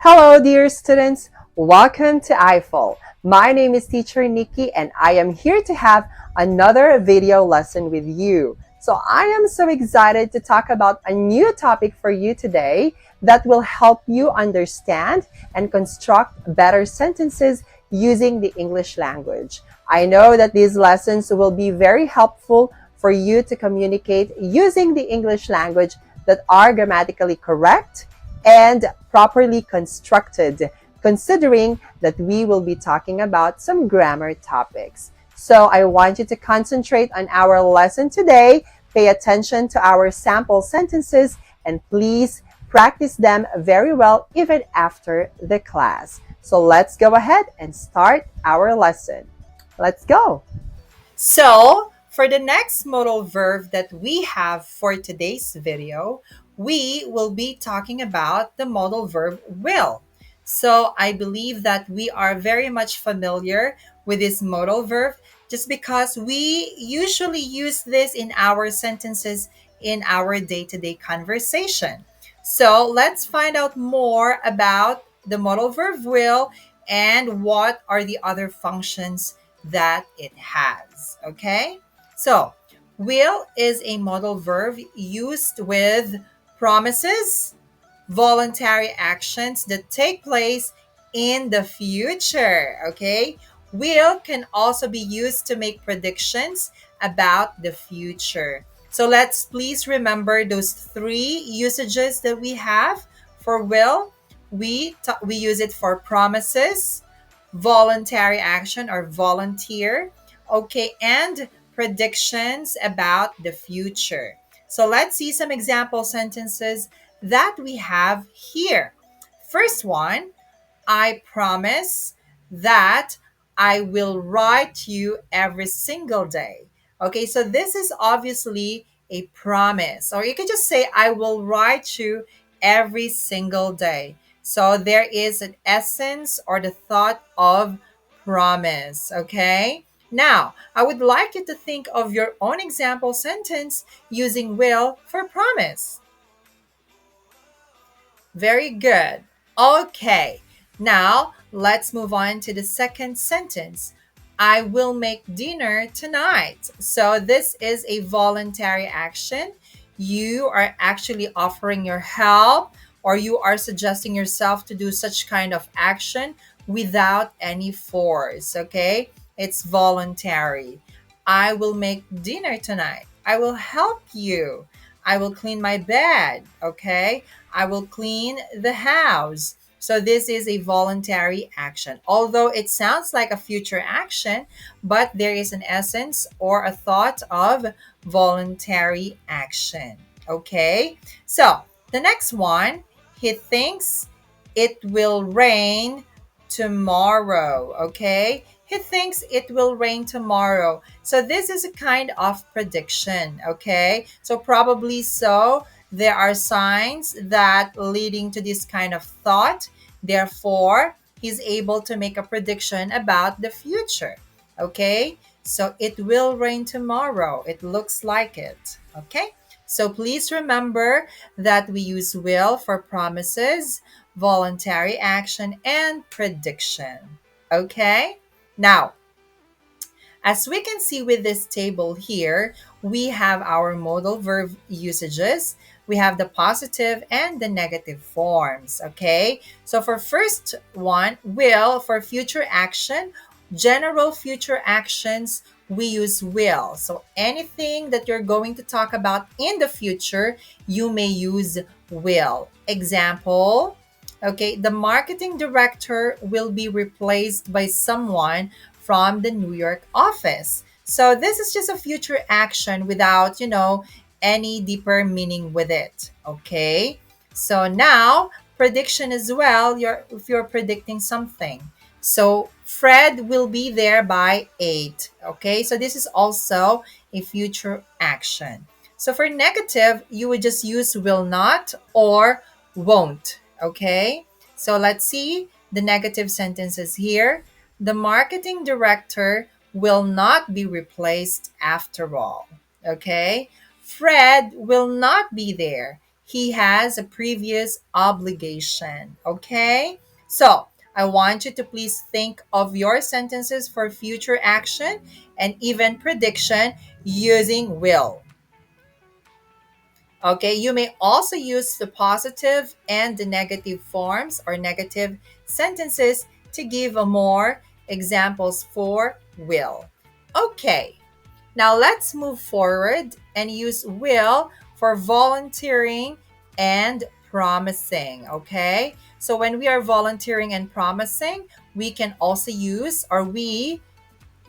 Hello, dear students. Welcome to I-Fal. My name is Teacher Nikki, and I am here to have another video lesson with you. So I am so excited to talk about a new topic for you today that will help you understand and construct better sentences using the English language. I know that these lessons will be very helpful for you to communicate using the English language that are grammatically correct and properly constructed, considering that we will be talking about some grammar topics. So I want you to concentrate on our lesson today, pay attention to our sample sentences, and please practice them very well even after the class. So let's go ahead and start our lesson. Let's go. So, for the next modal verb that we have for today's video, we will be talking about the modal verb will. So, I believe that we are very much familiar with this modal verb just because we usually use this in our sentences in our day to day conversation. So, let's find out more about the modal verb will and what are the other functions that it has. Okay? So, will is a modal verb used with promises, voluntary actions that take place in the future. Okay? Will can also be used to make predictions about the future. So let's please remember those three usages that we have for will. We use it for promises, voluntary action or volunteer, okay, and predictions about the future. So let's see some example sentences that we have here. First one, I promise that I will write you every single day. Okay, so this is obviously a promise, or you can just say, I will write you every single day. So there is an essence or the thought of promise. Okay, now I would like you to think of your own example sentence using will for promise. Very good. Okay. Now, let's move on to the second sentence. I will make dinner tonight. So, this is a voluntary action. You are actually offering your help or you are suggesting yourself to do such kind of action without any force. Okay. It's voluntary. I will make dinner tonight. I will help you. I will clean my bed. Okay. I will clean the house. So this is a voluntary action. Although it sounds like a future action, but there is an essence or a thought of voluntary action. Okay? So, the next one, he thinks it will rain tomorrow. Okay? He thinks it will rain tomorrow. So this is a kind of prediction, okay? So probably so there are signs that leading to this kind of thought. Therefore, he's able to make a prediction about the future. Okay? So it will rain tomorrow. It looks like it. Okay? So please remember that we use will for promises, voluntary action, and prediction. Okay? Now, as we can see with this table here, we have our modal verb usages. We have the positive and the negative forms, okay? So for first one, will, for future action, general future actions, we use will. So anything that you're going to talk about in the future, you may use will. Example, okay, the marketing director will be replaced by someone from the New York office. So this is just a future action without, any deeper meaning with it. Okay. So now prediction as well. If you're predicting something. So Fred will be there by 8. Okay. So this is also a future action. So for negative, you would just use will not or won't. Okay. So let's see the negative sentences here. The marketing director will not be replaced after all. Okay? Fred will not be there. he has a previous obligation. Okay? So, I want you to please think of your sentences for future action and even prediction using will. Okay, you may also use the positive and the negative forms or negative sentences to give a more examples for will. Okay, now let's move forward and use will for volunteering and promising. Okay, so when we are volunteering and promising, we can also use or we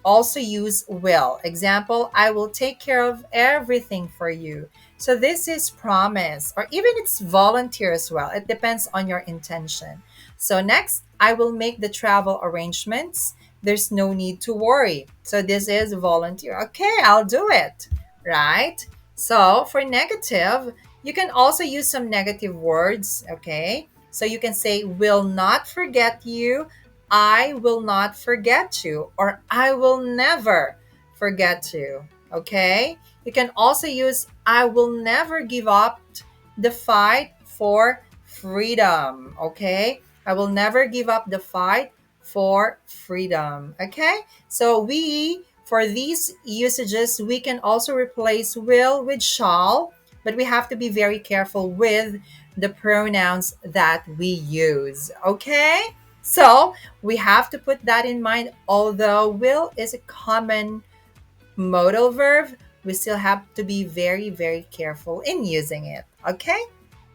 also use will. Example, I will take care of everything for you. So this is promise, or even it's volunteer as well. It depends on your intention. So next, I will make the travel arrangements. There's no need to worry. So this is volunteer. Okay, I'll do it. Right? So for negative, you can also use some negative words. Okay. So you can say, will not forget you, I will not forget you, or I will never forget you. Okay? You can also use I will never give up the fight for freedom. Okay? I will never give up the fight for freedom. Okay? So for these usages, we can also replace will with shall, but we have to be very careful with the pronouns that we use. Okay? So we have to put that in mind. Although will is a common modal verb, we still have to be very, very careful in using it. Okay?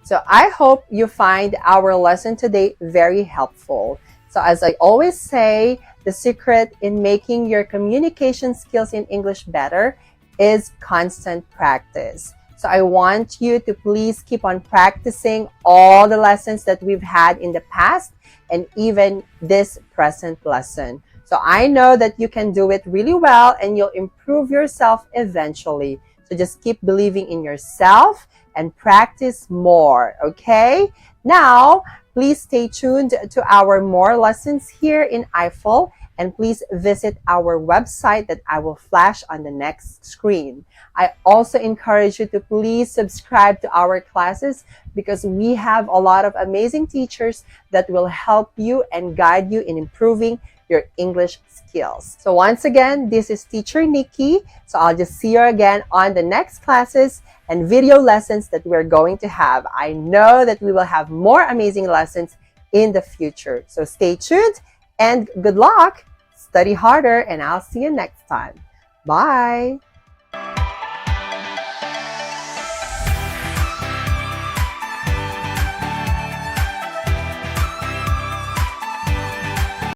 So I hope you find our lesson today very helpful. So as I always say, the secret in making your communication skills in English better is constant practice. So I want you to please keep on practicing all the lessons that we've had in the past and even this present lesson. So I know that you can do it really well and you'll improve yourself eventually. So just keep believing in yourself and practice more, okay? Now, please stay tuned to our more lessons here in I-Fal, and please visit our website that I will flash on the next screen. I also encourage you to please subscribe to our classes because we have a lot of amazing teachers that will help you and guide you in improving your English skills. So once again, this is Teacher Nikki. So I'll just see you again on the next classes and video lessons that we're going to have. I know that we will have more amazing lessons in the future. So stay tuned and good luck. Study harder and I'll see you next time. Bye.